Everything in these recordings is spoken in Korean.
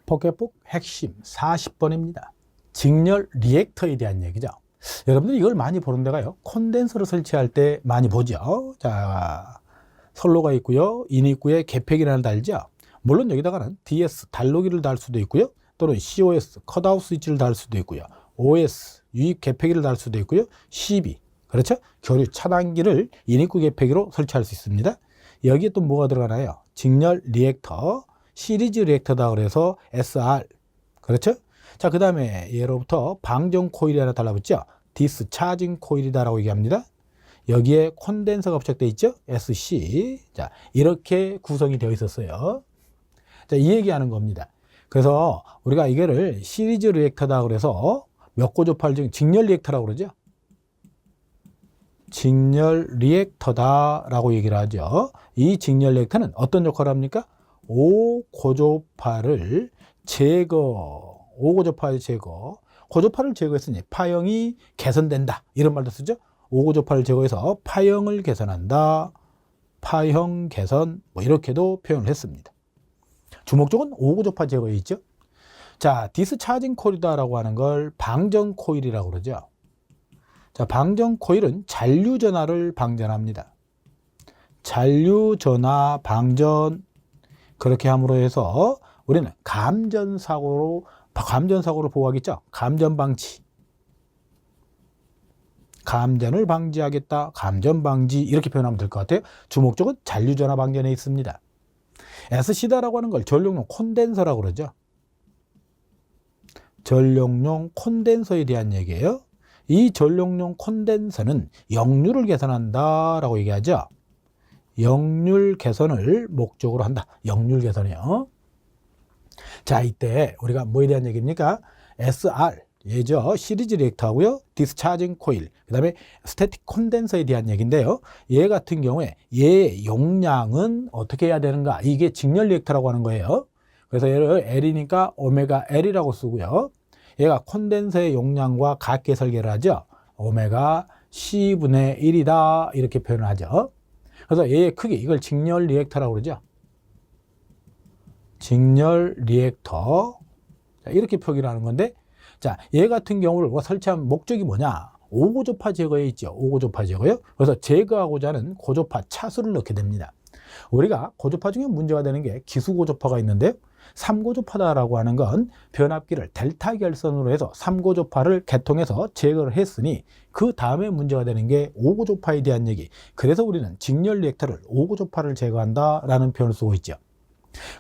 포켓북 핵심 40번입니다. 직렬 리액터에 대한 얘기죠. 여러분들이 이걸 많이 보는 데가요, 콘덴서를 설치할 때 많이 보죠. 자, 선로가 있고요, 인입구에 개폐기를 달죠. 물론 여기다가는 DS 달로기를 달 수도 있고요, 또는 COS 컷아웃 스위치를 달 수도 있고요, OS 유입 개폐기를 달 수도 있고요, CB 그렇죠, 교류 차단기를 인입구 개폐기로 설치할 수 있습니다. 여기에 또 뭐가 들어가나요? 직렬 리액터, 시리즈 리액터다 그래서 SR 그렇죠. 자, 그 다음에 예로부터 방전 코일이 하나 달라붙죠. 디스차징 코일이다라고 얘기합니다. 여기에 콘덴서가 부착되어 있죠. SC. 자, 이렇게 구성이 되어 있었어요. 자, 이 얘기하는 겁니다. 그래서 우리가 이거를 시리즈 리액터다 그래서 몇 고조파를 중 직렬 리액터라고 그러죠. 직렬 리액터다라고 얘기를 하죠. 이 직렬 리액터는 어떤 역할을 합니까? 5고조파를 제거, 5고조파의 제거, 고조파를 제거했으니 파형이 개선된다 이런 말도 쓰죠. 5고조파를 제거해서 파형을 개선한다, 파형 개선, 뭐 이렇게도 표현을 했습니다. 주목적은 5고조파 제거에 있죠. 자, 디스차징 코일이다라고 하는 걸 방전 코일이라고 그러죠. 자, 방전 코일은 잔류 전하를 방전합니다. 잔류 전하 방전, 그렇게 함으로 해서 우리는 감전 사고를 보호하겠죠. 감전 방지, 감전을 방지하겠다, 감전 방지 이렇게 표현하면 될 것 같아요. 주목적은 잔류 전하 방전에 있습니다. SC다라고 하는 걸 전력용 콘덴서라고 그러죠. 전력용 콘덴서에 대한 얘기예요. 이 전력용 콘덴서는 역류를 개선한다라고 얘기하죠. 역률 개선을 목적으로 한다. 역률 개선이요. 자, 이때 우리가 뭐에 대한 얘기입니까? SR, 얘죠. 시리즈 리액터하고요, 디스차징 코일, 그 다음에 스태틱 콘덴서에 대한 얘기인데요. 얘 같은 경우에 얘의 용량은 어떻게 해야 되는가? 이게 직렬 리액터라고 하는 거예요. 그래서 얘를 L이니까 오메가 L이라고 쓰고요. 얘가 콘덴서의 용량과 같게 설계를 하죠. 오메가 C분의 1이다 이렇게 표현을 하죠. 그래서 얘의 크기, 이걸 직렬 리액터라고 그러죠. 직렬 리액터. 자, 이렇게 표기를 하는 건데, 자, 얘 같은 경우를 설치한 목적이 뭐냐? 5고조파 제거에 있죠. 5고조파 제거요. 그래서 제거하고자 하는 고조파 차수를 넣게 됩니다. 우리가 고조파 중에 문제가 되는 게 기수고조파가 있는데요. 3고조파다라고 하는 건 변압기를 델타 결선으로 해서 3고조파를 개통해서 제거를 했으니 그 다음에 문제가 되는 게 5고조파에 대한 얘기. 그래서 우리는 직렬 리액터를 5고조파를 제거한다라는 표현을 쓰고 있죠.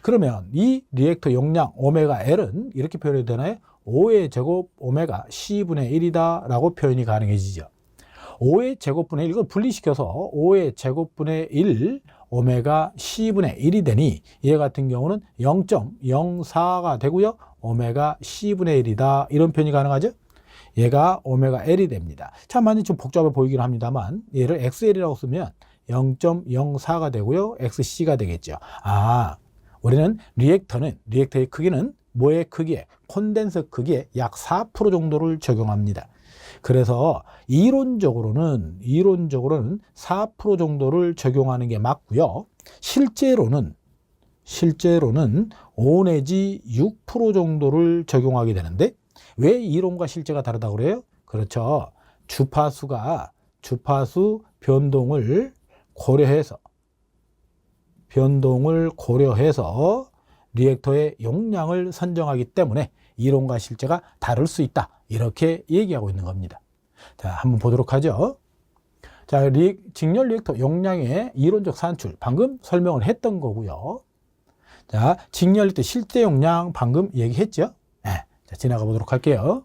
그러면 이 리액터 용량 오메가 L은 이렇게 표현이 되나요? 5의 제곱 오메가 C분의 1이다 라고 표현이 가능해지죠. 5의 제곱분의 1, 이걸 분리시켜서 5의 제곱분의 1 오메가 C분의 1이 되니 얘 같은 경우는 0.04가 되고요, 오메가 C분의 1이다 이런 표현이 가능하죠. 얘가 오메가 L이 됩니다. 참 많이 좀 복잡해 보이긴 합니다만 얘를 XL이라고 쓰면 0.04가 되고요, XC가 되겠죠. 아, 우리는 리액터의 크기는 뭐의 크기에? 콘덴서 크기에 약 4% 정도를 적용합니다. 그래서 이론적으로는 4% 정도를 적용하는 게 맞고요. 실제로는 5 내지 6% 정도를 적용하게 되는데, 왜 이론과 실제가 다르다고 그래요? 그렇죠. 주파수 변동을 고려해서 리액터의 용량을 선정하기 때문에 이론과 실제가 다를 수 있다 이렇게 얘기하고 있는 겁니다. 자, 한번 보도록 하죠. 자, 직렬 리액터 용량의 이론적 산출 방금 설명을 했던 거고요. 자, 직렬 리액터 실제 용량 방금 얘기했죠. 네, 자, 지나가 보도록 할게요.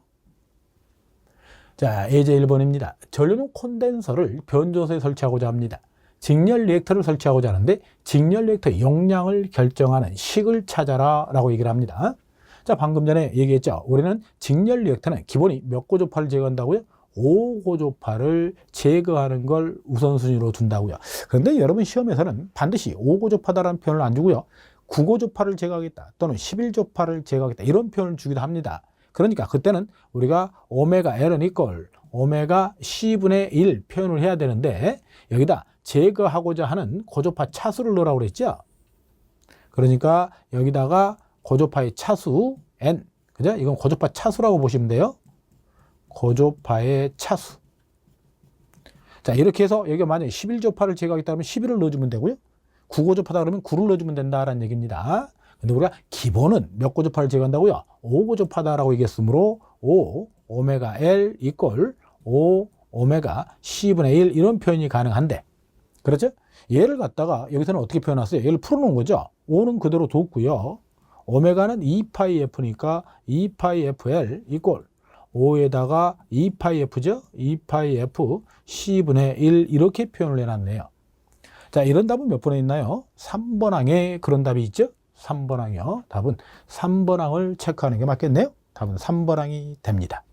자, 예제 1번입니다. 전류용 콘덴서를 변조소에 설치하고자 합니다. 직렬 리액터를 설치하고자 하는데 직렬 리액터 용량을 결정하는 식을 찾아라 라고 얘기를 합니다. 자, 방금 전에 얘기했죠. 우리는 직렬 리액터는 기본이 몇 고조파를 제거한다고요? 5고조파를 제거하는 걸 우선순위로 둔다고요. 그런데 여러분 시험에서는 반드시 5고조파다라는 표현을 안 주고요, 9고조파를 제거하겠다 또는 11조파를 제거하겠다 이런 표현을 주기도 합니다. 그러니까 그때는 우리가 오메가 L은 이꼴 오메가 C분의 1 표현을 해야 되는데 여기다 제거하고자 하는 고조파 차수를 넣으라고 그랬죠. 그러니까 여기다가 고조파의 차수 n. 그죠? 이건 고조파 차수라고 보시면 돼요. 고조파의 차수. 자, 이렇게 해서 여기가 만약에 11조파를 제거하겠다 그러면 11을 넣어주면 되고요. 9고조파다 그러면 9를 넣어주면 된다라는 얘기입니다. 근데 우리가 기본은 몇 고조파를 제거한다고요? 5고조파다라고 얘기했으므로 5 오메가 L 이꼴 5 오메가 C분의 1 이런 표현이 가능한데, 그렇죠? 얘를 갖다가 여기서는 어떻게 표현했어요? 얘를 풀어놓은 거죠. 5는 그대로 뒀고요. 오메가는 2파이 F니까 2파이 FL 이꼴 5에다가 2파이 F죠? 2파이 F C분의 1 이렇게 표현을 해놨네요. 자, 이런 답은 몇 번에 있나요? 3번 항에 그런 답이 있죠? 3번 항이요. 답은 3번 항을 체크하는 게 맞겠네요. 답은 3번 항이 됩니다.